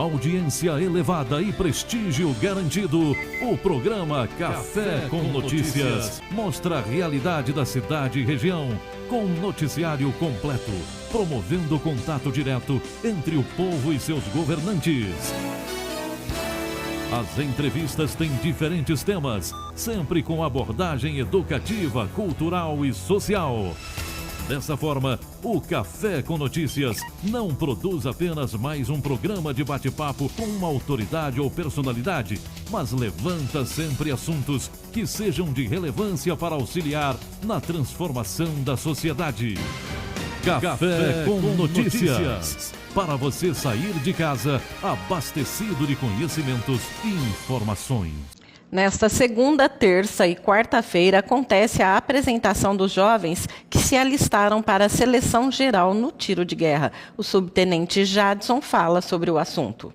audiência elevada e prestígio garantido, o programa Café com Notícias mostra a realidade da cidade e região, com noticiário completo, promovendo contato direto entre o povo e seus governantes. As entrevistas têm diferentes temas, sempre com abordagem educativa, cultural e social. Dessa forma, o Café com Notícias não produz apenas mais um programa de bate-papo com uma autoridade ou personalidade, mas levanta sempre assuntos que sejam de relevância para auxiliar na transformação da sociedade. Café com Notícias. Para você sair de casa abastecido de conhecimentos e informações. Nesta segunda, terça e quarta-feira acontece a apresentação dos jovens que se alistaram para a seleção geral no tiro de guerra. O subtenente Jadson fala sobre o assunto.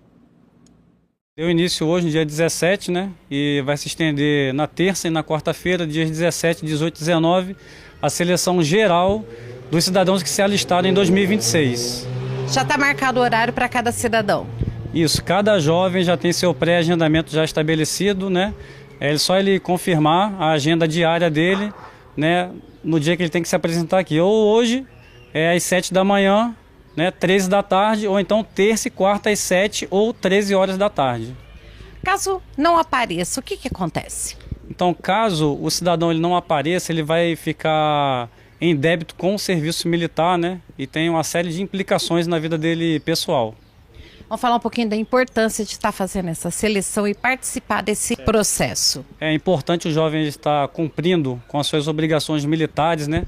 Deu início hoje, no dia 17, né? E vai se estender na terça e na quarta-feira, dias 17, 18 e 19, a seleção geral dos cidadãos que se alistaram em 2026. Já está marcado o horário para cada cidadão? Isso, cada jovem já tem seu pré-agendamento já estabelecido, né? É só ele confirmar a agenda diária dele, né? No dia que ele tem que se apresentar aqui. Ou hoje, às 7 da manhã, né? 13 da tarde, ou então terça e quarta às 7 ou 13 horas da tarde. Caso não apareça, o que acontece? Então, caso o cidadão ele não apareça, ele vai ficar em débito com o serviço militar, né? E tem uma série de implicações na vida dele pessoal. Vamos falar um pouquinho da importância de estar fazendo essa seleção e participar desse processo. É importante o jovem estar cumprindo com as suas obrigações militares, né?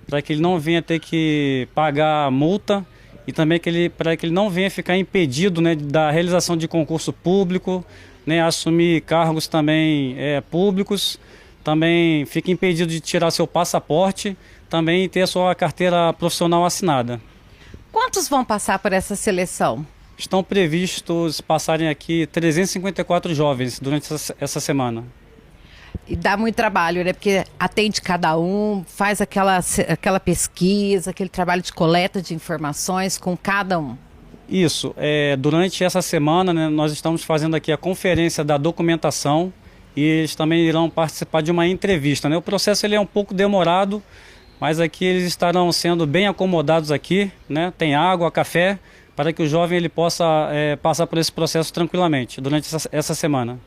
Para que ele não venha ter que pagar multa e também para que ele não venha ficar impedido, né, da realização de concurso público, né, assumir cargos também públicos, também fica impedido de tirar seu passaporte, também ter a sua carteira profissional assinada. Quantos vão passar por essa seleção? Estão previstos passarem aqui 354 jovens durante essa semana. E dá muito trabalho, né? Porque atende cada um, faz aquela pesquisa, aquele trabalho de coleta de informações com cada um. Isso. Durante essa semana, né, nós estamos fazendo aqui a conferência da documentação e eles também irão participar de uma entrevista, né? O processo ele é um pouco demorado, mas aqui eles estarão sendo bem acomodados aqui, né? Tem água, café, para que o jovem ele possa passar por esse processo tranquilamente durante essa semana.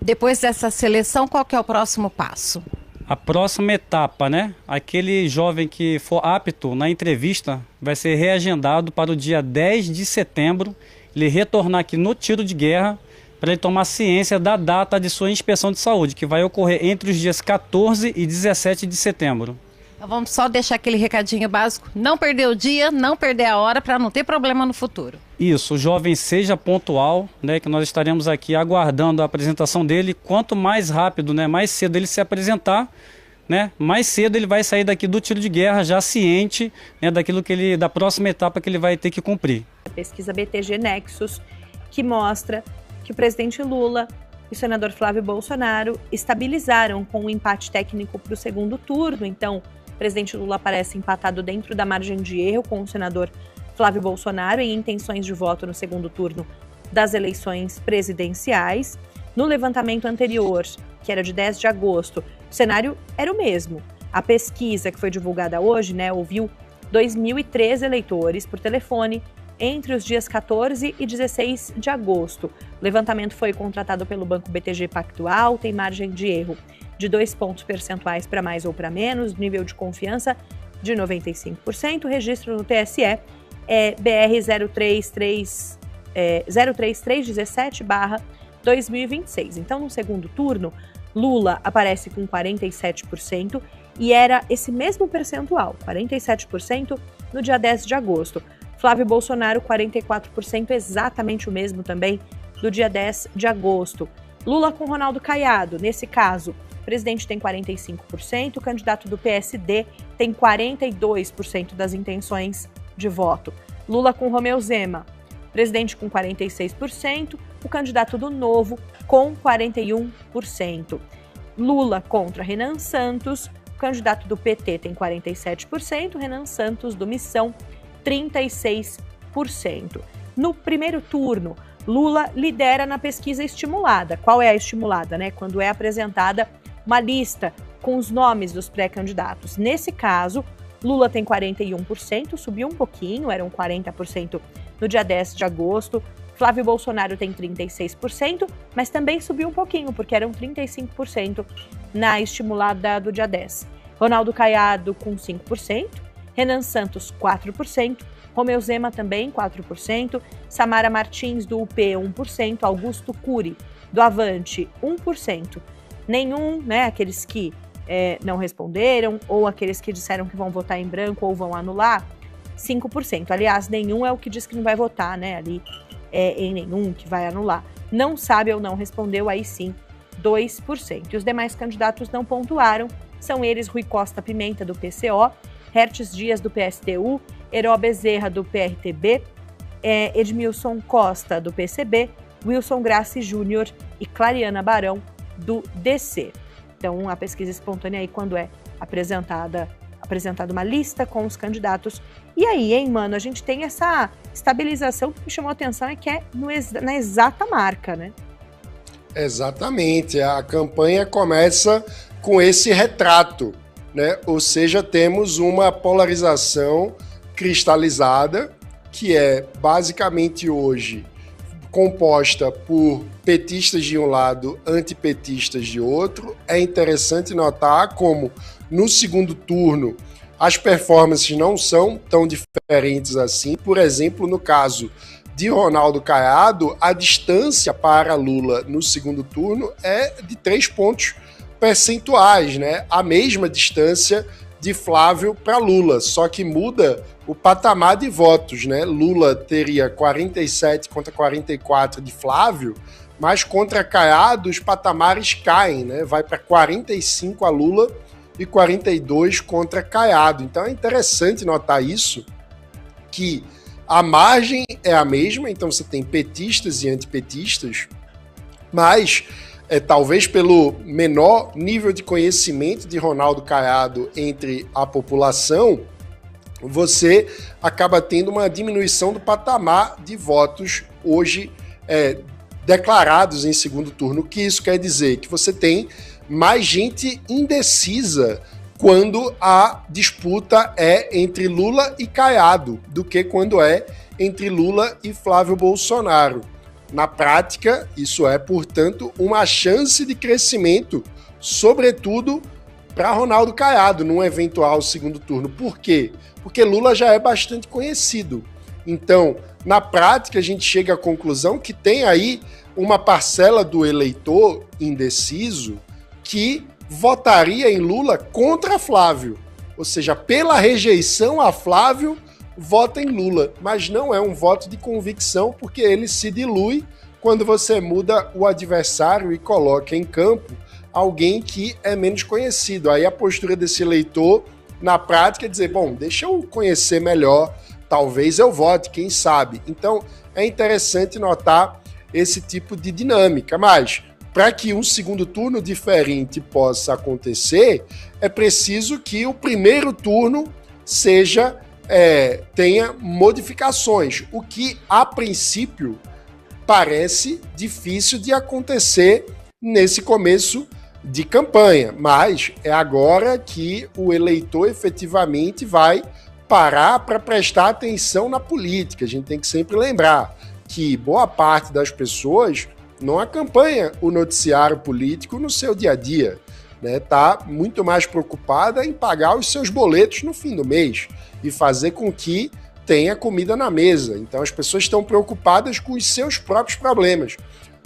Depois dessa seleção, qual que é o próximo passo? A próxima etapa, né? Aquele jovem que for apto na entrevista vai ser reagendado para o dia 10 de setembro, ele retornar aqui no tiro de guerra para ele tomar ciência da data de sua inspeção de saúde, que vai ocorrer entre os dias 14 e 17 de setembro. Então vamos só deixar aquele recadinho básico, não perder o dia, não perder a hora para não ter problema no futuro. Isso, o jovem seja pontual, né, que nós estaremos aqui aguardando a apresentação dele. Quanto mais rápido, né, mais cedo ele se apresentar, né, mais cedo ele vai sair daqui do tiro de guerra já ciente, né, da próxima etapa que ele vai ter que cumprir. A pesquisa BTG Nexus, que mostra que o presidente Lula e o senador Flávio Bolsonaro estabilizaram com um empate técnico para o segundo turno. Então, o presidente Lula aparece empatado dentro da margem de erro com o senador Flávio Bolsonaro em intenções de voto no segundo turno das eleições presidenciais. No levantamento anterior, que era de 10 de agosto, o cenário era o mesmo. A pesquisa que foi divulgada hoje, né, ouviu 2.003 eleitores por telefone entre os dias 14 e 16 de agosto. O levantamento foi contratado pelo Banco BTG Pactual, tem margem de erro de 2 pontos percentuais para mais ou para menos, nível de confiança de 95%, registro no TSE BR 03317/2026. Então, no segundo turno, Lula aparece com 47% e era esse mesmo percentual, 47% no dia 10 de agosto. Flávio Bolsonaro, 44%, exatamente o mesmo também do dia 10 de agosto. Lula com Ronaldo Caiado, nesse caso, o presidente tem 45%, o candidato do PSD tem 42% das intenções de voto. Lula com Romeu Zema, presidente com 46%, o candidato do Novo com 41%. Lula contra Renan Santos, o candidato do PT tem 47%, Renan Santos do Missão 36%. No primeiro turno, Lula lidera na pesquisa estimulada. Qual é a estimulada, né? Quando é apresentada uma lista com os nomes dos pré-candidatos. Nesse caso, Lula tem 41%, subiu um pouquinho, eram 40% no dia 10 de agosto. Flávio Bolsonaro tem 36%, mas também subiu um pouquinho, porque eram 35% na estimulada do dia 10. Ronaldo Caiado com 5%, Renan Santos 4%, Romeu Zema também 4%, Samara Martins do UP 1%, Augusto Cury do Avante 1%. Nenhum, né, aqueles que não responderam ou aqueles que disseram que vão votar em branco ou vão anular, 5%. Aliás, nenhum é o que diz que não vai votar, né, ali em nenhum que vai anular. Não sabe ou não respondeu, aí sim, 2%. E os demais candidatos não pontuaram, são eles Rui Costa Pimenta, do PCO, Hertz Dias, do PSTU, Heró Bezerra, do PRTB, Edmilson Costa, do PCB, Wilson Grassi Júnior e Clariana Barão, do DC. Então, a pesquisa espontânea aí, quando é apresentada uma lista com os candidatos. E aí, hein, mano, a gente tem essa estabilização que me chamou a atenção, é que é na exata marca, né? Exatamente. A campanha começa com esse retrato, né? Ou seja, temos uma polarização cristalizada, que é basicamente hoje composta por petistas de um lado, antipetistas de outro. É interessante notar como, no segundo turno, as performances não são tão diferentes assim. Por exemplo, no caso de Ronaldo Caiado, a distância para Lula no segundo turno é de 3 pontos percentuais, né? A mesma distância de Flávio para Lula, só que muda o patamar de votos, né? Lula teria 47 contra 44 de Flávio, mas contra Caiado os patamares caem, né? Vai para 45 a Lula e 42 contra Caiado. Então é interessante notar isso, que a margem é a mesma, então você tem petistas e antipetistas, mas talvez pelo menor nível de conhecimento de Ronaldo Caiado entre a população, você acaba tendo uma diminuição do patamar de votos hoje declarados em segundo turno. O que isso quer dizer? Que você tem mais gente indecisa quando a disputa é entre Lula e Caiado do que quando é entre Lula e Flávio Bolsonaro. Na prática, isso é, portanto, uma chance de crescimento, sobretudo para Ronaldo Caiado, num eventual segundo turno. Por quê? Porque Lula já é bastante conhecido. Então, na prática, a gente chega à conclusão que tem aí uma parcela do eleitor indeciso que votaria em Lula contra Flávio. Ou seja, pela rejeição a Flávio, vota em Lula. Mas não é um voto de convicção, porque ele se dilui quando você muda o adversário e coloca em campo alguém que é menos conhecido. Aí a postura desse eleitor, na prática, é dizer, bom, deixa eu conhecer melhor, talvez eu vote, quem sabe. Então, é interessante notar esse tipo de dinâmica. Mas, para que um segundo turno diferente possa acontecer, é preciso que o primeiro turno tenha modificações, o que, a princípio, parece difícil de acontecer nesse começo de campanha, mas é agora que o eleitor efetivamente vai parar para prestar atenção na política. A gente tem que sempre lembrar que boa parte das pessoas não acompanha o noticiário político no seu dia a dia, né? Tá muito mais preocupada em pagar os seus boletos no fim do mês e fazer com que tenha comida na mesa. Então as pessoas estão preocupadas com os seus próprios problemas.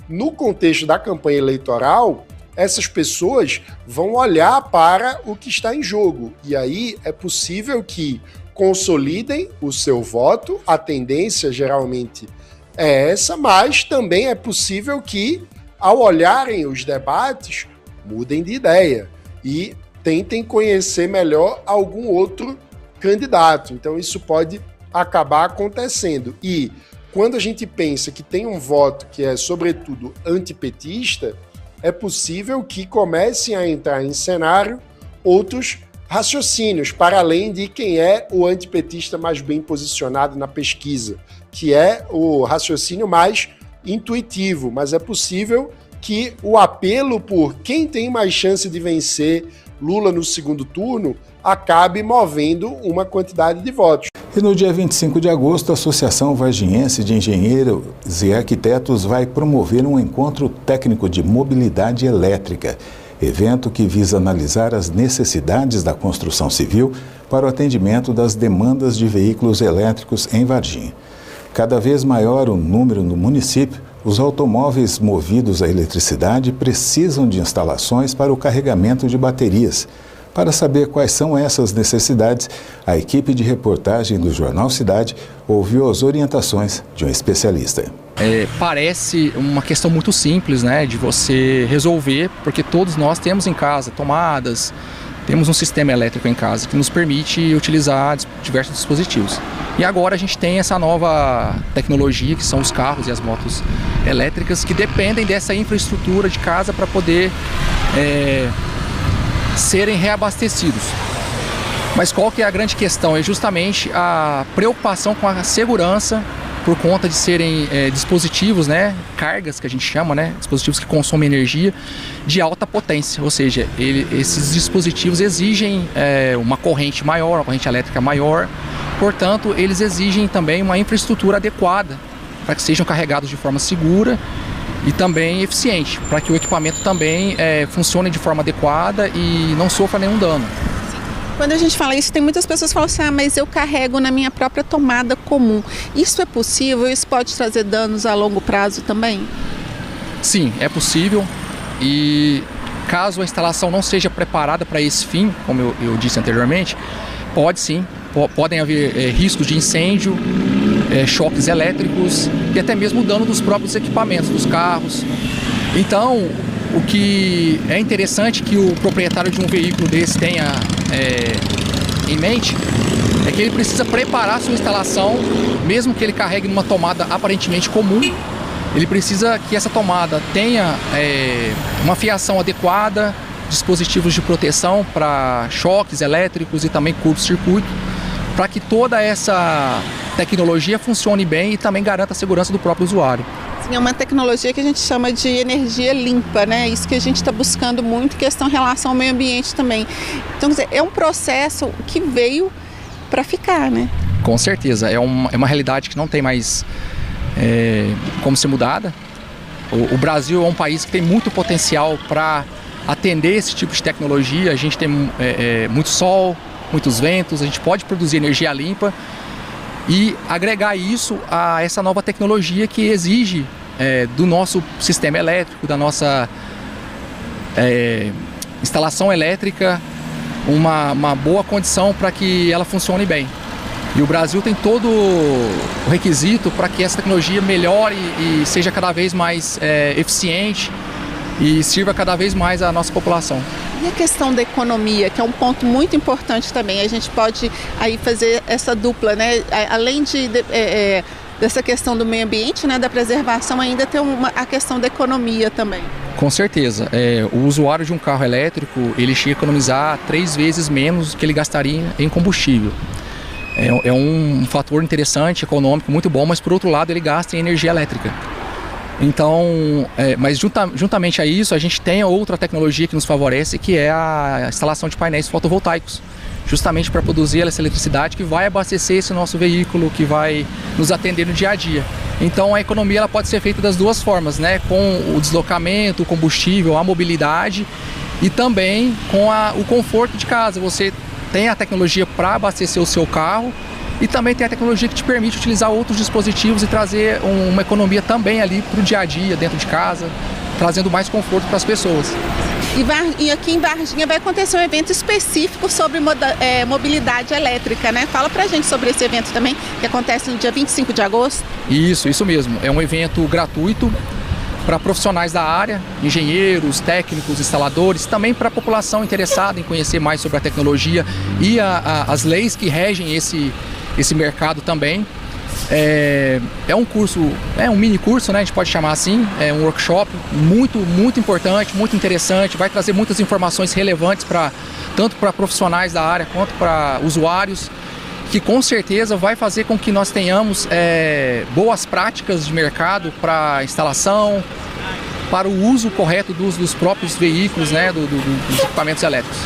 No contexto da campanha eleitoral, essas pessoas vão olhar para o que está em jogo. E aí é possível que consolidem o seu voto, a tendência geralmente é essa, mas também é possível que, ao olharem os debates, mudem de ideia e tentem conhecer melhor algum outro candidato. Então isso pode acabar acontecendo. E quando a gente pensa que tem um voto que é, sobretudo, antipetista, é possível que comecem a entrar em cenário outros raciocínios, para além de quem é o antipetista mais bem posicionado na pesquisa, que é o raciocínio mais intuitivo, mas é possível que o apelo por quem tem mais chance de vencer Lula no segundo turno acabe movendo uma quantidade de votos. E no dia 25 de agosto, a Associação Varginhense de Engenheiros e Arquitetos vai promover um encontro técnico de mobilidade elétrica, evento que visa analisar as necessidades da construção civil para o atendimento das demandas de veículos elétricos em Varginha. Cada vez maior o número no município, os automóveis movidos à eletricidade precisam de instalações para o carregamento de baterias. Para saber quais são essas necessidades, a equipe de reportagem do Jornal Cidade ouviu as orientações de um especialista. Parece uma questão muito simples, né, de você resolver, porque todos nós temos em casa tomadas, temos um sistema elétrico em casa que nos permite utilizar diversos dispositivos. E agora a gente tem essa nova tecnologia, que são os carros e as motos elétricas, que dependem dessa infraestrutura de casa para poder serem reabastecidos. Mas qual que é a grande questão? É justamente a preocupação com a segurança por conta de serem dispositivos, né, cargas que a gente chama, né, dispositivos que consomem energia de alta potência, ou seja, esses dispositivos exigem uma corrente maior, uma corrente elétrica maior, portanto, eles exigem também uma infraestrutura adequada para que sejam carregados de forma segura e também eficiente, para que o equipamento também funcione de forma adequada e não sofra nenhum dano. Quando a gente fala isso, tem muitas pessoas que falam assim, mas eu carrego na minha própria tomada comum. Isso é possível? Isso pode trazer danos a longo prazo também? Sim, é possível, e caso a instalação não seja preparada para esse fim, como eu disse anteriormente, pode sim, podem haver riscos de incêndio, choques elétricos e até mesmo dano dos próprios equipamentos, dos carros. Então, o que é interessante que o proprietário de um veículo desse tenha em mente é que ele precisa preparar sua instalação, mesmo que ele carregue numa tomada aparentemente comum, ele precisa que essa tomada tenha uma fiação adequada, dispositivos de proteção para choques elétricos e também curto-circuito, para que toda essa tecnologia funcione bem e também garanta a segurança do próprio usuário. É uma tecnologia que a gente chama de energia limpa, né? Isso que a gente está buscando muito, questão em relação ao meio ambiente também. Então, quer dizer, é um processo que veio para ficar, né? Com certeza, é uma realidade que não tem mais como ser mudada. O Brasil é um país que tem muito potencial para atender esse tipo de tecnologia. A gente tem muito sol, muitos ventos, a gente pode produzir energia limpa e agregar isso a essa nova tecnologia que exige do nosso sistema elétrico, da nossa instalação elétrica, uma boa condição para que ela funcione bem. E o Brasil tem todo o requisito para que essa tecnologia melhore e seja cada vez mais eficiente e sirva cada vez mais à nossa população. E a questão da economia, que é um ponto muito importante também, a gente pode aí fazer essa dupla, né? Além dessa questão do meio ambiente, né, da preservação, ainda tem a questão da economia também. Com certeza. O usuário de um carro elétrico, ele chega a economizar 3 vezes menos do que ele gastaria em combustível. É um fator interessante, econômico, muito bom, mas por outro lado ele gasta em energia elétrica. Então, mas juntamente a isso, a gente tem outra tecnologia que nos favorece, que é a instalação de painéis fotovoltaicos, justamente para produzir essa eletricidade que vai abastecer esse nosso veículo, que vai nos atender no dia a dia. Então, a economia ela pode ser feita das duas formas, né? Com o deslocamento, o combustível, a mobilidade e também com o conforto de casa. Você tem a tecnologia para abastecer o seu carro e também tem a tecnologia que te permite utilizar outros dispositivos e trazer uma economia também ali para o dia a dia, dentro de casa, trazendo mais conforto para as pessoas. E aqui em Varginha vai acontecer um evento específico sobre mobilidade elétrica, né? Fala pra gente sobre esse evento também, que acontece no dia 25 de agosto. Isso mesmo. É um evento gratuito para profissionais da área, engenheiros, técnicos, instaladores, também para a população interessada em conhecer mais sobre a tecnologia e as leis que regem esse mercado também. É um curso, um mini curso, né, a gente pode chamar assim, é um workshop muito importante, muito interessante, vai trazer muitas informações relevantes tanto para profissionais da área quanto para usuários que com certeza vai fazer com que nós tenhamos boas práticas de mercado para instalação, para o uso correto dos próprios veículos, né, dos equipamentos elétricos.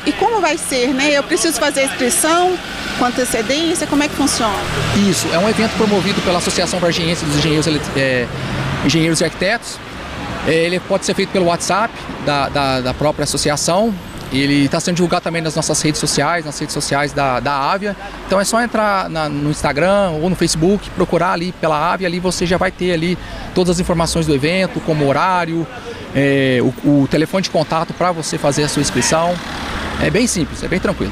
E como vai ser, né? Eu preciso fazer a inscrição com antecedência, como é que funciona? Isso, é um evento promovido pela Associação Vargiense dos Engenheiros e Arquitetos. Ele pode ser feito pelo WhatsApp da própria associação. Ele está sendo divulgado também nas nossas redes sociais, nas redes sociais da Avia. Então é só entrar no Instagram ou no Facebook, procurar ali pela Avia, ali você já vai ter ali todas as informações do evento, como horário, o telefone de contato para você fazer a sua inscrição. É bem simples, é bem tranquilo.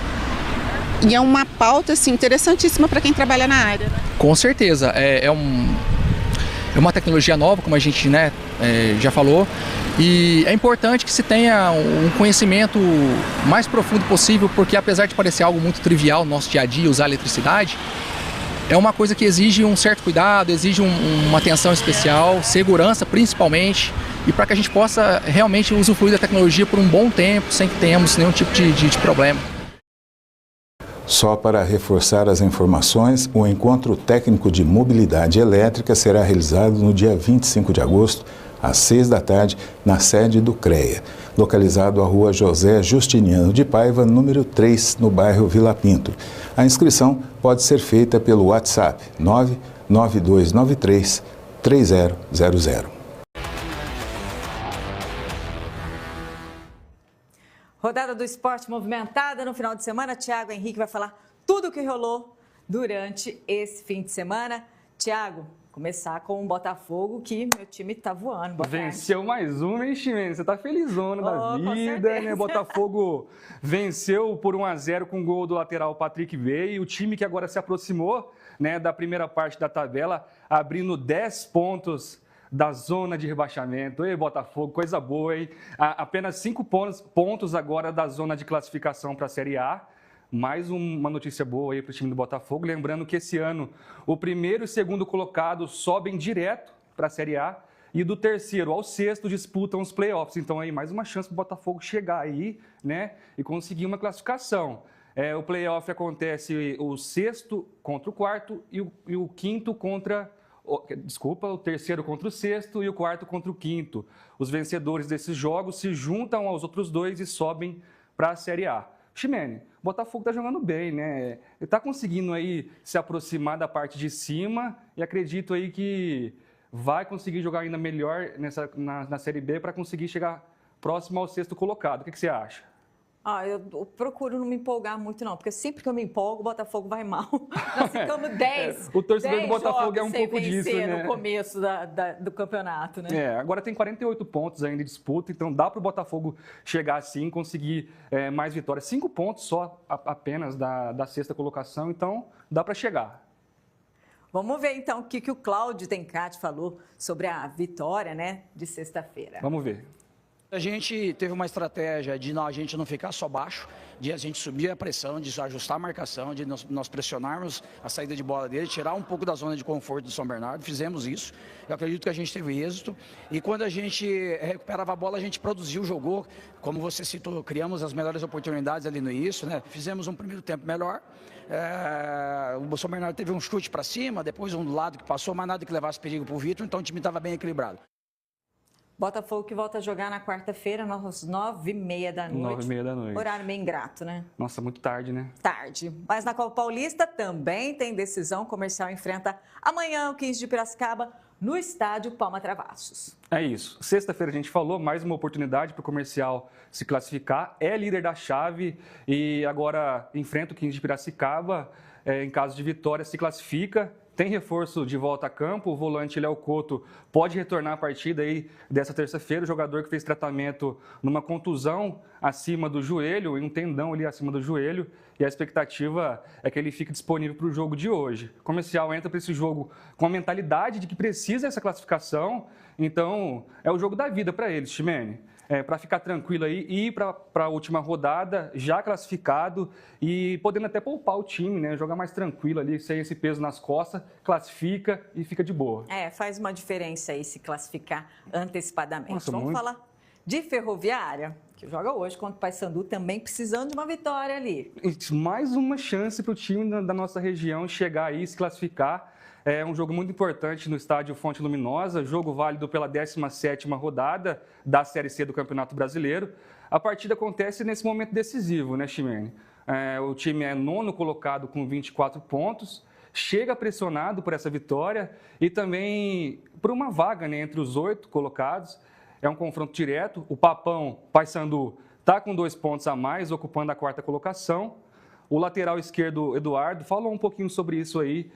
E é uma pauta assim, interessantíssima para quem trabalha na área. Né? Com certeza, é uma tecnologia nova, como a gente, né, já falou, e é importante que se tenha um conhecimento mais profundo possível, porque apesar de parecer algo muito trivial no nosso dia a dia, usar eletricidade, é uma coisa que exige um certo cuidado, exige uma atenção especial, segurança principalmente, e para que a gente possa realmente usufruir da tecnologia por um bom tempo, sem que tenhamos nenhum tipo de problema. Só para reforçar as informações, o encontro técnico de mobilidade elétrica será realizado no dia 25 de agosto, às 6 da tarde, na sede do CREA, localizado à rua José Justiniano de Paiva, número 3, no bairro Vila Pinto. A inscrição pode ser feita pelo WhatsApp 99293 3000. Rodada do esporte movimentada no final de semana. Tiago Henrique vai falar tudo o que rolou durante esse fim de semana. Tiago, começar com o Botafogo, que meu time tá voando. Boa venceu mais um, hein, Ximene? Você tá felizona da vida, né? Botafogo venceu por 1-0 com o gol do lateral Patrick Veiga. E o time que agora se aproximou, né, da primeira parte da tabela, abrindo 10 pontos da zona de rebaixamento. Ei, Botafogo, coisa boa, hein? Apenas 5 pontos agora da zona de classificação para a Série A. Mais uma notícia boa aí para o time do Botafogo. Lembrando que esse ano o primeiro e o segundo colocado sobem direto para a Série A e do terceiro ao sexto disputam os playoffs. Então aí mais uma chance para o Botafogo chegar aí, né, e conseguir uma classificação. O playoff acontece o sexto contra o quarto e o quinto contra... o terceiro contra o sexto e o quarto contra o quinto. Os vencedores desses jogos se juntam aos outros dois e sobem para a Série A. Ximene, o Botafogo está jogando bem, né? Ele está conseguindo aí se aproximar da parte de cima e acredito aí que vai conseguir jogar ainda melhor na Série B para conseguir chegar próximo ao sexto colocado. O que você acha? Eu procuro não me empolgar muito, não, porque sempre que eu me empolgo, o Botafogo vai mal. Nós ficamos 10 o torcedor do Botafogo é um pouco disso, né? No começo do campeonato, né? Agora tem 48 pontos ainda de disputa, então dá para o Botafogo chegar assim, conseguir mais vitórias. 5 pontos só apenas da sexta colocação, então dá para chegar. Vamos ver, então, o que o Cláudio Tencati falou sobre a vitória, né, de sexta-feira. Vamos ver. A gente teve uma estratégia de a gente não ficar só baixo, de a gente subir a pressão, de ajustar a marcação, de nós pressionarmos a saída de bola dele, tirar um pouco da zona de conforto do São Bernardo. Fizemos isso. Eu acredito que a gente teve êxito. E quando a gente recuperava a bola, a gente produziu, jogou. Como você citou, criamos as melhores oportunidades ali no início, né? Fizemos um primeiro tempo melhor. O São Bernardo teve um chute para cima, depois um do lado que passou, mas nada que levasse perigo para o Vitor, então o time estava bem equilibrado. Botafogo que volta a jogar na quarta-feira, às 9h30 da noite. 9h30 da noite. Horário meio ingrato, né? Nossa, muito tarde, né? Tarde. Mas na Copa Paulista também tem decisão. O Comercial enfrenta amanhã o 15 de Piracicaba no estádio Palma Travassos. É isso. Sexta-feira a gente falou, mais uma oportunidade para o Comercial se classificar. É líder da chave e agora enfrenta o 15 de Piracicaba. Em caso de vitória, se classifica. Tem reforço de volta a campo, o volante Léo Couto pode retornar a partida aí dessa terça-feira. O jogador que fez tratamento numa contusão acima do joelho, em um tendão ali acima do joelho, e a expectativa é que ele fique disponível para o jogo de hoje. O Comercial entra para esse jogo com a mentalidade de que precisa dessa classificação, então é o jogo da vida para eles, Ximene. Para ficar tranquilo aí e ir para a última rodada já classificado e podendo até poupar o time, né? Jogar mais tranquilo ali, sem esse peso nas costas, classifica e fica de boa. Faz uma diferença aí se classificar antecipadamente. Nossa, Vamos falar de Ferroviária, que joga hoje contra o Paysandu, também precisando de uma vitória ali. Mais uma chance para o time da nossa região chegar aí e se classificar. É um jogo muito importante no estádio Fonte Luminosa, jogo válido pela 17ª rodada da Série C do Campeonato Brasileiro. A partida acontece nesse momento decisivo, né, Chimene? O time é 9º colocado com 24 pontos, chega pressionado por essa vitória e também por uma vaga, né, entre os 8 colocados. É um confronto direto. O Papão, Paysandu, está com 2 pontos a mais, ocupando a 4ª colocação. O lateral esquerdo, Eduardo, falou um pouquinho sobre isso aí,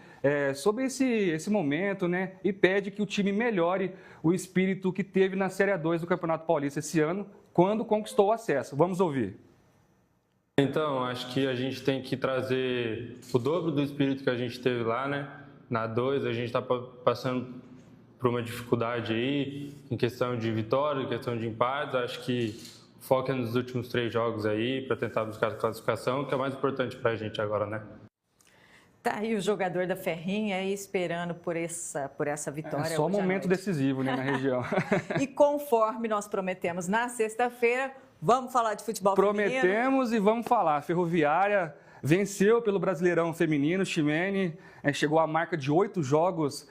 sobre esse momento, né? E pede que o time melhore o espírito que teve na Série A2 do Campeonato Paulista esse ano, quando conquistou o acesso. Vamos ouvir. Então, acho que a gente tem que trazer o dobro do espírito que a gente teve lá, né? Na 2, a gente está passando por uma dificuldade aí, em questão de vitória, em questão de empate. Acho que o foco é nos últimos 3 jogos aí, para tentar buscar a classificação, que é o mais importante para a gente agora, né? Tá aí o jogador da Ferrinha aí esperando por essa vitória. É só um momento decisivo, né, na região. E conforme nós prometemos na sexta-feira, vamos falar de futebol feminino? Prometemos e vamos falar. Ferroviária venceu pelo Brasileirão Feminino, Chimene, chegou à marca de 8 jogos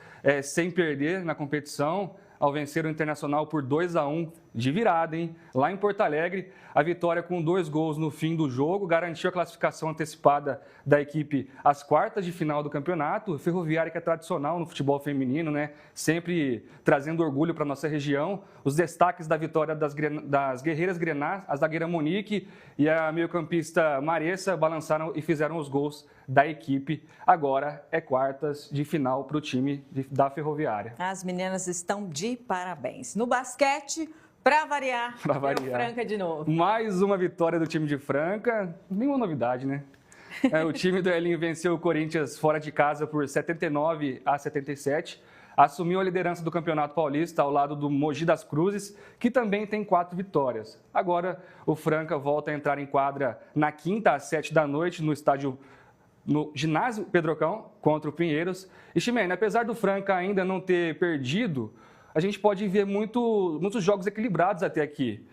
sem perder na competição, ao vencer o Internacional por 2-1 de virada, hein? Lá em Porto Alegre, a vitória com 2 gols no fim do jogo garantiu a classificação antecipada da equipe às quartas de final do campeonato. Ferroviária, que é tradicional no futebol feminino, né? Sempre trazendo orgulho para a nossa região. Os destaques da vitória das guerreiras Grená, a zagueira Monique e a meio-campista Maressa balançaram e fizeram os gols da equipe. Agora é quartas de final para o time da Ferroviária. As meninas estão de parabéns. No basquete, para variar, Franca de novo. Mais uma vitória do time de Franca, nenhuma novidade, né? O time do Elinho venceu o Corinthians fora de casa por 79-77, assumiu a liderança do Campeonato Paulista ao lado do Mogi das Cruzes, que também tem 4 vitórias. Agora o Franca volta a entrar em quadra na quinta às 7 da noite no ginásio Pedrocão contra o Pinheiros. E, Chimene, apesar do Franca ainda não ter perdido, a gente pode ver muitos jogos equilibrados até aqui.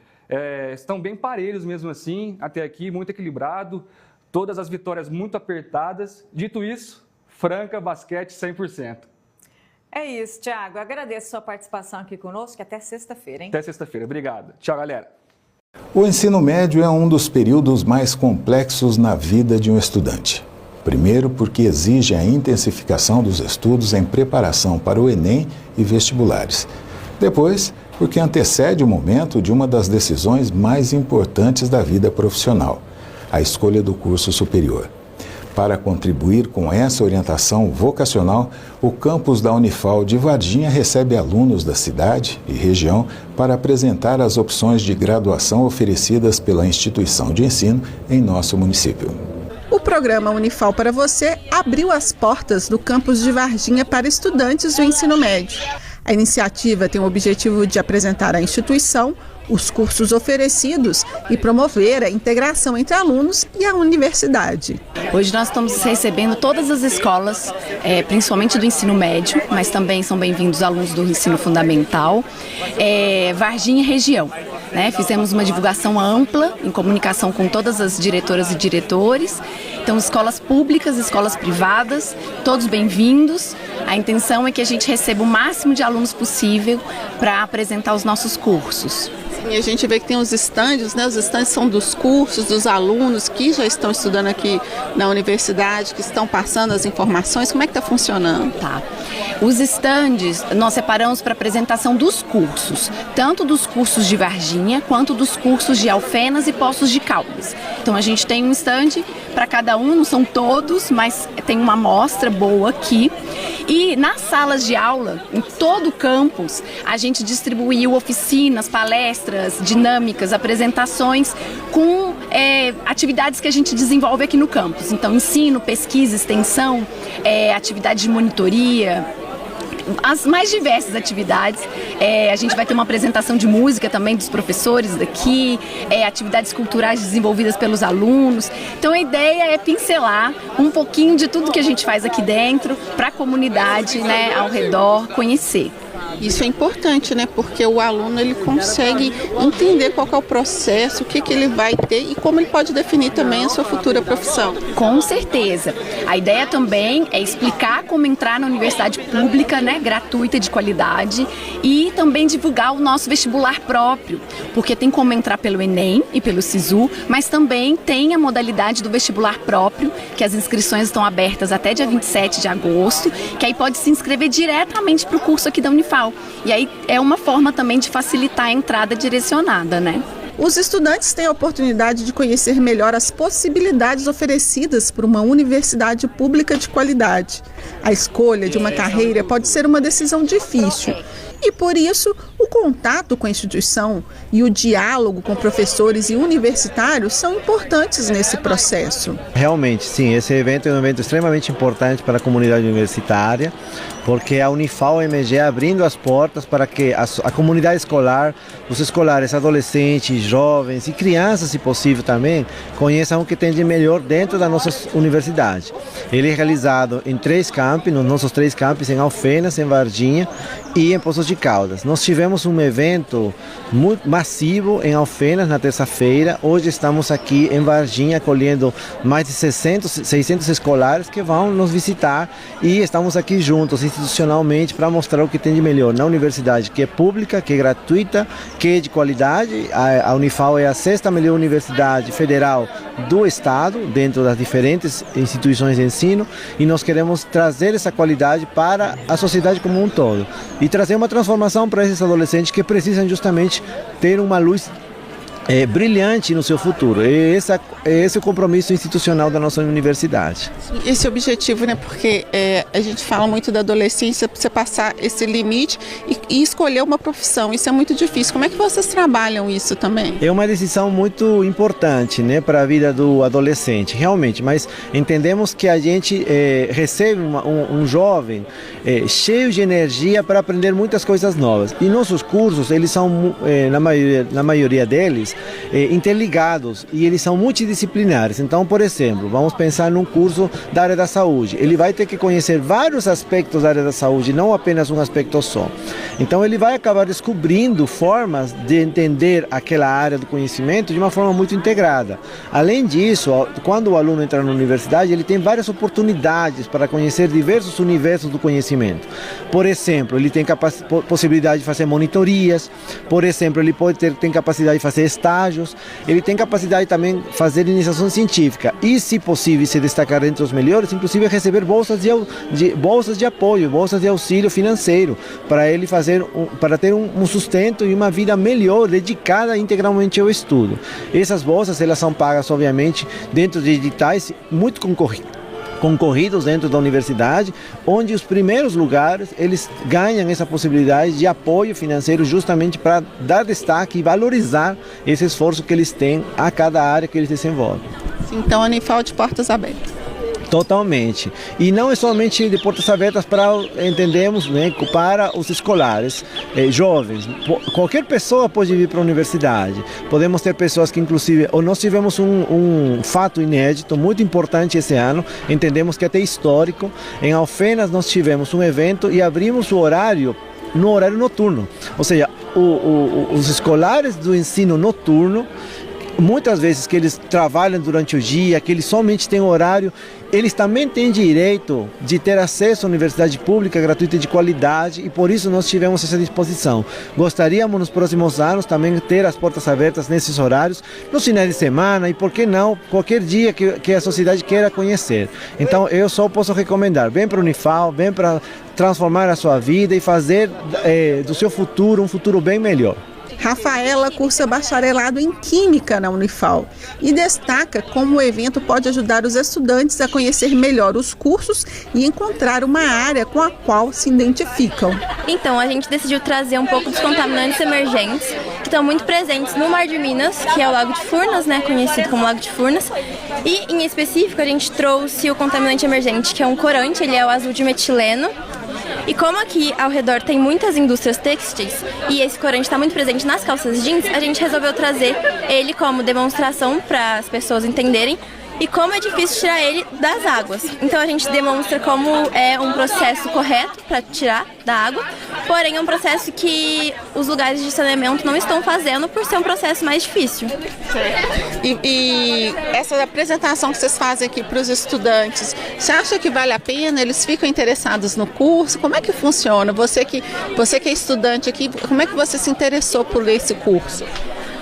Estão bem parelhos mesmo assim, até aqui, muito equilibrado. Todas as vitórias muito apertadas. Dito isso, Franca, basquete 100%. É isso, Thiago. Eu agradeço a sua participação aqui conosco. Até sexta-feira, hein? Até sexta-feira. Obrigado. Tchau, galera. O ensino médio é um dos períodos mais complexos na vida de um estudante. Primeiro, porque exige a intensificação dos estudos em preparação para o Enem e vestibulares. Depois, porque antecede o momento de uma das decisões mais importantes da vida profissional, a escolha do curso superior. Para contribuir com essa orientação vocacional, o campus da Unifal de Varginha recebe alunos da cidade e região para apresentar as opções de graduação oferecidas pela instituição de ensino em nosso município. O programa Unifal para Você abriu as portas do campus de Varginha para estudantes do ensino médio. A iniciativa tem o objetivo de apresentar à instituição os cursos oferecidos e promover a integração entre alunos e a universidade. Hoje nós estamos recebendo todas as escolas, principalmente do ensino médio, mas também são bem-vindos alunos do ensino fundamental, Varginha e região. Fizemos uma divulgação ampla, em comunicação com todas as diretoras e diretores. Então, escolas públicas, escolas privadas, todos bem-vindos. A intenção é que a gente receba o máximo de alunos possível para apresentar os nossos cursos. E a gente vê que tem os estandes, né? Os estandes são dos cursos, dos alunos que já estão estudando aqui na universidade, que estão passando as informações. Como é que está funcionando? Tá. Os estandes nós separamos para apresentação dos cursos, tanto dos cursos de Varginha quanto dos cursos de Alfenas e Poços de Caldas. Então a gente tem um estande para cada um, não são todos, mas tem uma amostra boa aqui. E nas salas de aula, em todo o campus, a gente distribuiu oficinas, palestras, dinâmicas, apresentações com atividades que a gente desenvolve aqui no campus. Então, ensino, pesquisa, extensão, atividade de monitoria, as mais diversas atividades. A gente vai ter uma apresentação de música também dos professores daqui, atividades culturais desenvolvidas pelos alunos. Então a ideia é pincelar um pouquinho de tudo que a gente faz aqui dentro para a comunidade, ao redor, conhecer. Isso é importante, né? Porque o aluno ele consegue entender qual que é o processo, o que ele vai ter e como ele pode definir também a sua futura profissão. Com certeza. A ideia também é explicar como entrar na universidade pública, né, gratuita, de qualidade, e também divulgar o nosso vestibular próprio, porque tem como entrar pelo Enem e pelo SISU, mas também tem a modalidade do vestibular próprio, que as inscrições estão abertas até dia 27 de agosto, que aí pode se inscrever diretamente para o curso aqui da Unifal. E aí é uma forma também de facilitar a entrada direcionada, né? Os estudantes têm a oportunidade de conhecer melhor as possibilidades oferecidas por uma universidade pública de qualidade. A escolha de uma carreira pode ser uma decisão difícil e, por isso, o contato com a instituição e o diálogo com professores e universitários são importantes nesse processo. Realmente, sim, esse evento é um evento extremamente importante para a comunidade universitária, porque a Unifal MG abrindo as portas para que a comunidade escolar, os escolares, adolescentes, jovens e crianças, se possível também, conheçam o que tem de melhor dentro da nossa universidade. Ele é realizado em 3 campi, nos nossos 3 campos, em Alfenas, em Varginha e em Poços de Caldas. Nós tivemos um evento muito massivo em Alfenas na terça-feira. Hoje estamos aqui em Varginha acolhendo mais de 600 escolares que vão nos visitar e estamos aqui juntos institucionalmente para mostrar o que tem de melhor na universidade, que é pública, que é gratuita, que é de qualidade. A Unifal é a 6ª melhor universidade federal do estado, dentro das diferentes instituições de ensino, e nós queremos trazer essa qualidade para a sociedade como um todo e trazer uma transformação para esses adolescentes que precisam justamente ter uma luz brilhante no seu futuro. Esse é o compromisso institucional da nossa universidade. Esse objetivo, né? Porque a gente fala muito da adolescência, você passar esse limite e escolher uma profissão. Isso é muito difícil. Como é que vocês trabalham isso também? É uma decisão muito importante, né, para a vida do adolescente, realmente. Mas entendemos que a gente recebe um jovem cheio de energia para aprender muitas coisas novas. E nossos cursos, eles são, na maioria deles, interligados e eles são multidisciplinares. Então, por exemplo, vamos pensar num curso da área da saúde. Ele vai ter que conhecer vários aspectos da área da saúde, não apenas um aspecto só. Então, ele vai acabar descobrindo formas de entender aquela área do conhecimento de uma forma muito integrada. Além disso, quando o aluno entra na universidade, ele tem várias oportunidades para conhecer diversos universos do conhecimento. Por exemplo, ele tem possibilidade de fazer monitorias, por exemplo, ele tem capacidade de fazer estágios, ele tem capacidade também de fazer iniciação científica e, se possível, se destacar entre os melhores, inclusive receber bolsas de apoio, bolsas de auxílio financeiro, para ele para ter um sustento e uma vida melhor, dedicada integralmente ao estudo. Essas bolsas, elas são pagas, obviamente, dentro de editais muito concorridos dentro da universidade, onde os primeiros lugares eles ganham essa possibilidade de apoio financeiro justamente para dar destaque e valorizar esse esforço que eles têm a cada área que eles desenvolvem. Então, a Unifal de portas abertas. Totalmente. E não é somente de portas abertas para, entendemos, né, para os escolares, jovens. Qualquer pessoa pode vir para a universidade. Podemos ter pessoas que, inclusive, nós tivemos um fato inédito, muito importante esse ano, entendemos que até histórico. Em Alfenas nós tivemos um evento e abrimos o horário no horário noturno. Ou seja, os escolares do ensino noturno, muitas vezes que eles trabalham durante o dia, que eles somente têm horário, eles também têm direito de ter acesso à universidade pública gratuita de qualidade e por isso nós tivemos essa disposição. Gostaríamos nos próximos anos também ter as portas abertas nesses horários, nos finais de semana e, por que não, qualquer dia que a sociedade queira conhecer. Então eu só posso recomendar, vem para o Unifal, vem para transformar a sua vida e fazer do seu futuro um futuro bem melhor. Rafaela cursa bacharelado em Química na Unifal e destaca como o evento pode ajudar os estudantes a conhecer melhor os cursos e encontrar uma área com a qual se identificam. Então, a gente decidiu trazer um pouco dos contaminantes emergentes que estão muito presentes no Mar de Minas, que é o Lago de Furnas, né, conhecido como Lago de Furnas. E, em específico, a gente trouxe o contaminante emergente, que é um corante, ele é o azul de metileno. E como aqui ao redor tem muitas indústrias têxteis e esse corante está muito presente nas calças jeans, a gente resolveu trazer ele como demonstração para as pessoas entenderem e como é difícil tirar ele das águas. Então a gente demonstra como é um processo correto para tirar da água, porém é um processo que os lugares de saneamento não estão fazendo por ser um processo mais difícil. E essa apresentação que vocês fazem aqui para os estudantes, você acha que vale a pena? Eles ficam interessados no curso? Como é que funciona? Você que é estudante aqui, como é que você se interessou por esse curso?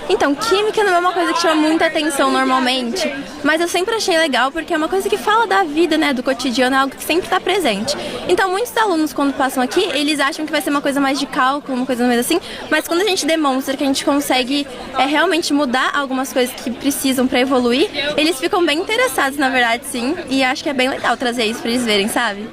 Então, química não é uma coisa que chama muita atenção normalmente, mas eu sempre achei legal porque é uma coisa que fala da vida, né, do cotidiano, é algo que sempre está presente. Então, muitos alunos, quando passam aqui, eles acham que vai ser uma coisa mais de cálculo, uma coisa mais assim, mas quando a gente demonstra que a gente consegue realmente mudar algumas coisas que precisam para evoluir, eles ficam bem interessados, na verdade, sim, e acho que é bem legal trazer isso para eles verem, sabe?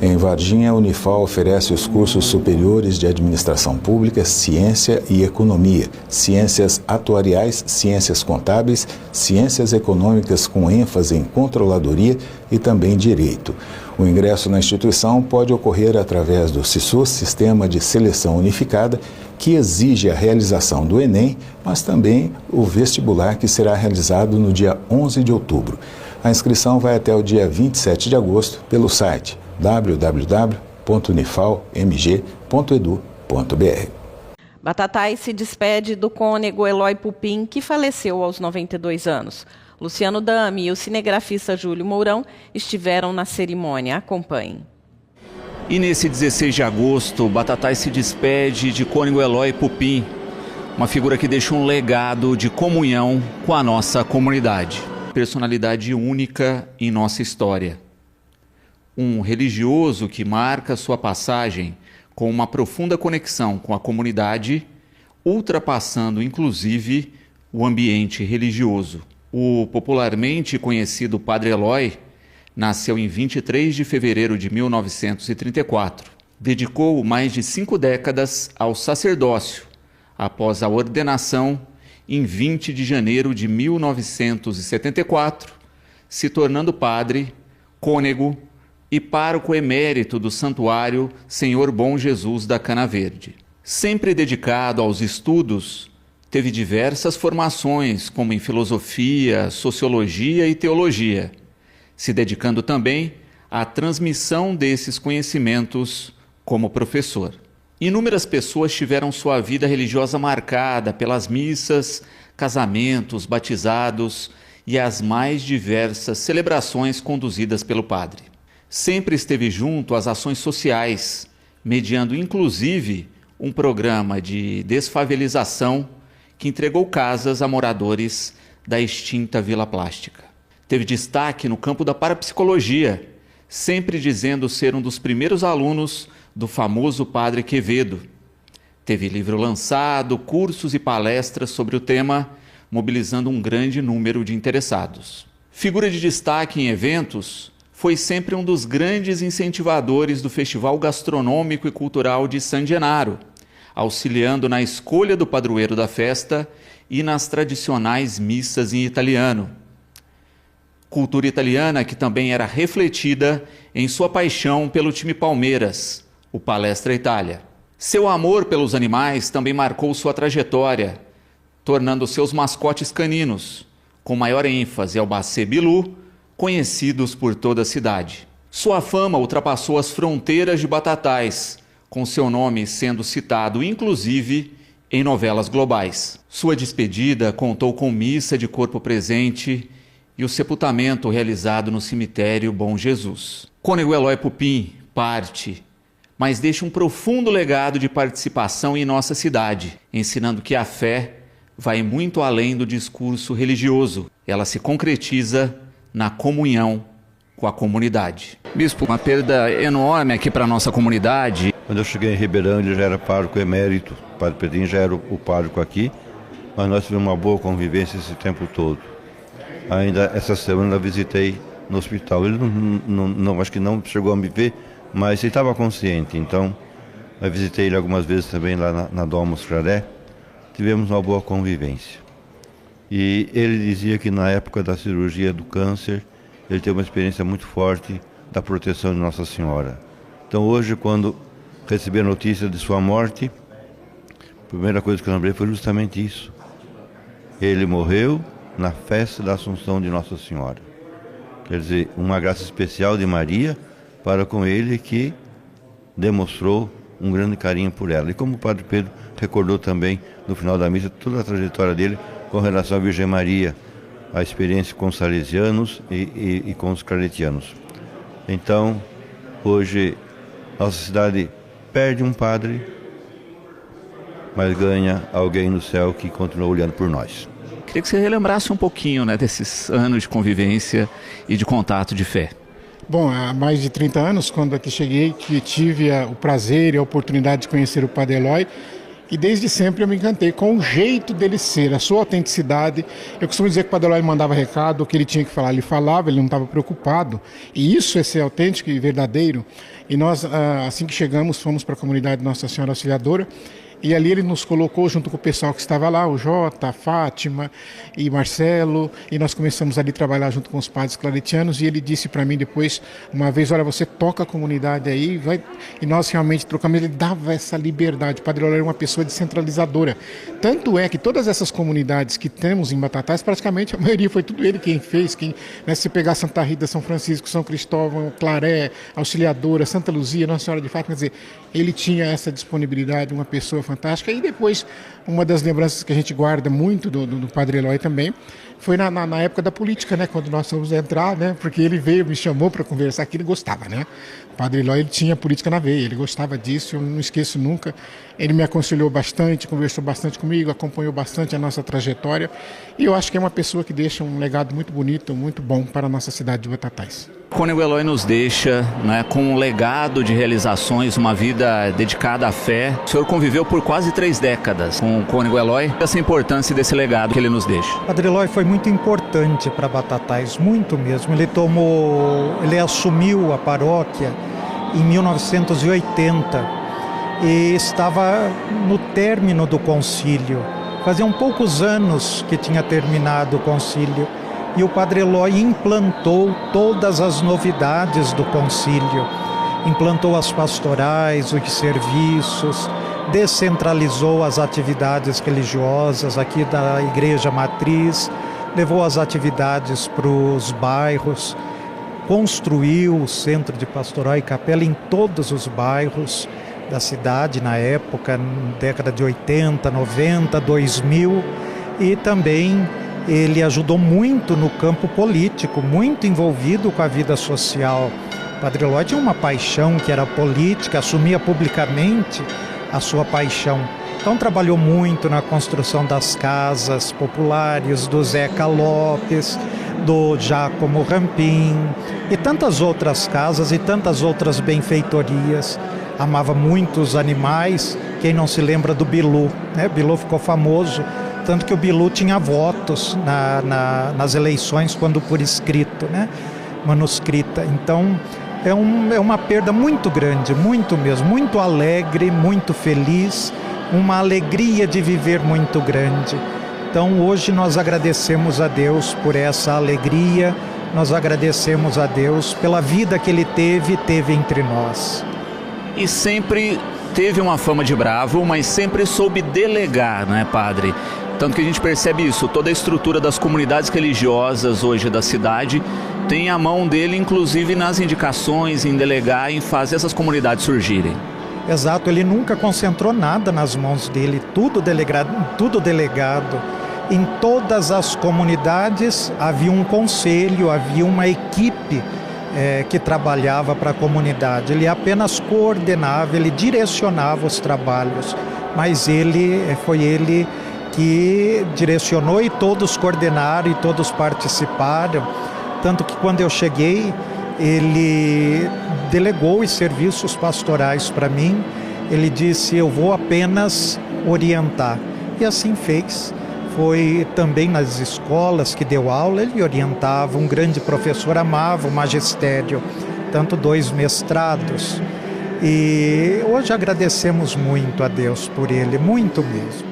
Em Varginha, a Unifal oferece os cursos superiores de Administração Pública, Ciência e Economia, Ciências Atuariais, Ciências Contábeis, Ciências Econômicas com ênfase em Controladoria e também Direito. O ingresso na instituição pode ocorrer através do SISU, Sistema de Seleção Unificada, que exige a realização do Enem, mas também o vestibular, que será realizado no dia 11 de outubro. A inscrição vai até o dia 27 de agosto pelo site www.unifalmg.edu.br. Batatais se despede do cônego Eloy Pupim, que faleceu aos 92 anos. Luciano Dami e o cinegrafista Júlio Mourão estiveram na cerimônia. Acompanhem. E nesse 16 de agosto, Batatais se despede de cônego Eloy Pupim, uma figura que deixa um legado de comunhão com a nossa comunidade. Personalidade única em nossa história. Um religioso que marca sua passagem com uma profunda conexão com a comunidade, ultrapassando inclusive o ambiente religioso. O popularmente conhecido Padre Eloy nasceu em 23 de fevereiro de 1934. Dedicou mais de 5 décadas ao sacerdócio, após a ordenação em 20 de janeiro de 1974, se tornando padre, cônego e pároco emérito do Santuário Senhor Bom Jesus da Cana Verde. Sempre dedicado aos estudos, teve diversas formações, como em filosofia, sociologia e teologia, se dedicando também à transmissão desses conhecimentos como professor. Inúmeras pessoas tiveram sua vida religiosa marcada pelas missas, casamentos, batizados e as mais diversas celebrações conduzidas pelo padre. Sempre esteve junto às ações sociais, mediando inclusive um programa de desfavelização que entregou casas a moradores da extinta Vila Plástica. Teve destaque no campo da parapsicologia, sempre dizendo ser um dos primeiros alunos do famoso Padre Quevedo. Teve livro lançado, cursos e palestras sobre o tema, mobilizando um grande número de interessados. Figura de destaque em eventos, foi sempre um dos grandes incentivadores do Festival Gastronômico e Cultural de San Gennaro, auxiliando na escolha do padroeiro da festa e nas tradicionais missas em italiano. Cultura italiana que também era refletida em sua paixão pelo time Palmeiras, o Palestra Itália. Seu amor pelos animais também marcou sua trajetória, tornando seus mascotes caninos, com maior ênfase ao Basset Bilu, conhecidos por toda a cidade. Sua fama ultrapassou as fronteiras de Batatais, com seu nome sendo citado inclusive em novelas globais. Sua despedida contou com missa de corpo presente e o sepultamento realizado no cemitério Bom Jesus. Cônego Eloy Pupim parte, mas deixa um profundo legado de participação em nossa cidade, ensinando que a fé vai muito além do discurso religioso. Ela se concretiza na comunhão com a comunidade. Bispo, uma perda enorme aqui para a nossa comunidade. Quando eu cheguei em Ribeirão, ele já era pároco emérito, o Padre Pedrinho já era o pároco aqui, mas nós tivemos uma boa convivência esse tempo todo. Ainda essa semana eu visitei no hospital. Ele não acho que não chegou a me ver, mas ele estava consciente, então eu visitei ele algumas vezes também lá na Domus Fraré. Tivemos uma boa convivência. E ele dizia que na época da cirurgia do câncer, ele teve uma experiência muito forte da proteção de Nossa Senhora. Então hoje, quando recebi a notícia de sua morte, a primeira coisa que eu lembrei foi justamente isso. Ele morreu na festa da Assunção de Nossa Senhora. Quer dizer, uma graça especial de Maria para com ele, que demonstrou um grande carinho por ela. E como o Padre Pedro recordou também no final da missa toda a trajetória dele com relação à Virgem Maria, a experiência com os salesianos e com os claretianos. Então, hoje, nossa cidade perde um padre, mas ganha alguém no céu que continua olhando por nós. Queria que você relembrasse um pouquinho, né, desses anos de convivência e de contato de fé. Bom, há mais de 30 anos, quando aqui cheguei, que tive o prazer e a oportunidade de conhecer o Padre Eloy, e desde sempre eu me encantei com o jeito dele ser, a sua autenticidade. Eu costumo dizer que o Padre Eloy mandava recado, o que ele tinha que falar, ele falava, ele não estava preocupado. E isso é ser autêntico e verdadeiro. E nós, assim que chegamos, fomos para a comunidade Nossa Senhora Auxiliadora, e ali ele nos colocou junto com o pessoal que estava lá, o Jota, a Fátima e Marcelo, e nós começamos ali a trabalhar junto com os padres claretianos, e ele disse para mim depois, uma vez, olha, você toca a comunidade aí, vai... e nós realmente trocamos, ele dava essa liberdade. O Padre Eloy era uma pessoa descentralizadora, tanto é que todas essas comunidades que temos em Batatais, praticamente a maioria foi tudo ele quem fez, né, se pegar Santa Rita, São Francisco, São Cristóvão, Claré, Auxiliadora, Santa Luzia, Nossa Senhora de Fátima, quer dizer, ele tinha essa disponibilidade, uma pessoa fantástica. E depois, uma das lembranças que a gente guarda muito do Padre Eloy também, foi na época da política, né, quando nós fomos entrar, né, porque ele veio, me chamou para conversar, que ele gostava, né. O Padre Eloy, ele tinha política na veia, ele gostava disso, eu não esqueço nunca. Ele me aconselhou bastante, conversou bastante comigo, acompanhou bastante a nossa trajetória, e eu acho que é uma pessoa que deixa um legado muito bonito, muito bom para a nossa cidade de Batatais. Cônego Eloy nos deixa, né, com um legado de realizações, uma vida dedicada à fé. O senhor conviveu por quase 3 décadas com o Cônego Eloy. Essa importância desse legado que ele nos deixa. O Padre Eloy foi muito importante para Batatais, muito mesmo. Ele assumiu a paróquia em 1980 e estava no término do concílio. Faziam poucos anos que tinha terminado o concílio. E o Padre Eloy implantou todas as novidades do concílio, implantou as pastorais, os serviços, descentralizou as atividades religiosas aqui da Igreja Matriz, levou as atividades para os bairros, construiu o centro de pastoral e capela em todos os bairros da cidade na época, na década de 80, 90, 2000, e também ele ajudou muito no campo político, muito envolvido com a vida social. O Padre Eloy tinha uma paixão que era política, assumia publicamente a sua paixão. Então trabalhou muito na construção das casas populares, do Zeca Lopes, do Giacomo Rampin e tantas outras casas e tantas outras benfeitorias. Amava muito os animais, quem não se lembra do Bilu, né? Bilu ficou famoso, tanto que o Bilu tinha votos nas eleições quando por escrito, né? Manuscrita. Então é uma perda muito grande, muito mesmo, muito alegre, muito feliz, uma alegria de viver muito grande. Então hoje nós agradecemos a Deus por essa alegria, nós agradecemos a Deus pela vida que Ele teve entre nós. E sempre teve uma fama de bravo, mas sempre soube delegar, não é, padre? Tanto que a gente percebe isso, toda a estrutura das comunidades religiosas hoje da cidade tem a mão dele, inclusive nas indicações, em delegar, em fazer essas comunidades surgirem. Exato, ele nunca concentrou nada nas mãos dele, tudo delegado. Em todas as comunidades havia um conselho, havia uma equipe que trabalhava para a comunidade. Ele apenas coordenava, ele direcionava os trabalhos, mas foi ele que direcionou e todos coordenaram e todos participaram. Tanto que quando eu cheguei, ele delegou os serviços pastorais para mim. Ele disse, eu vou apenas orientar. E assim fez. Foi também nas escolas que deu aula, ele orientava, um grande professor, amava o magistério, tanto 2 mestrados. E hoje agradecemos muito a Deus por ele, muito mesmo.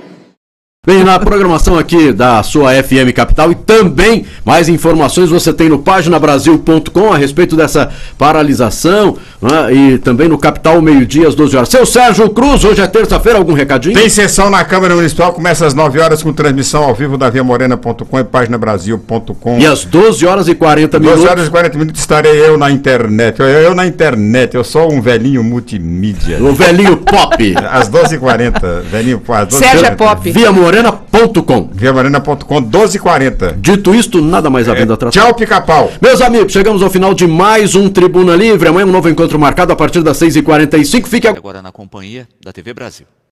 Bem, na programação aqui da sua FM Capital e também mais informações você tem no paginabrasil.com a respeito dessa paralisação, né? E também no Capital, meio-dia, às 12 horas. Seu Sérgio Cruz, hoje é terça-feira, algum recadinho? Tem sessão na Câmara Municipal, começa às 9 horas com transmissão ao vivo da viamorena.com e paginabrasil.com. E às 12 horas e 40 minutos. 12 horas e 40 minutos estarei eu na internet. Eu na internet, eu sou um velhinho multimídia. O velhinho pop. Às 12h40, velhinho pop. Sérgio é pop. Viamorena.com. Viamorena.com, 12h40. Dito isto, nada mais à venda atrás. Tchau, Pica-Pau. Meus amigos, chegamos ao final de mais um Tribuna Livre. Amanhã um novo encontro marcado a partir das 6h45. Fique agora na companhia da TV Brasil.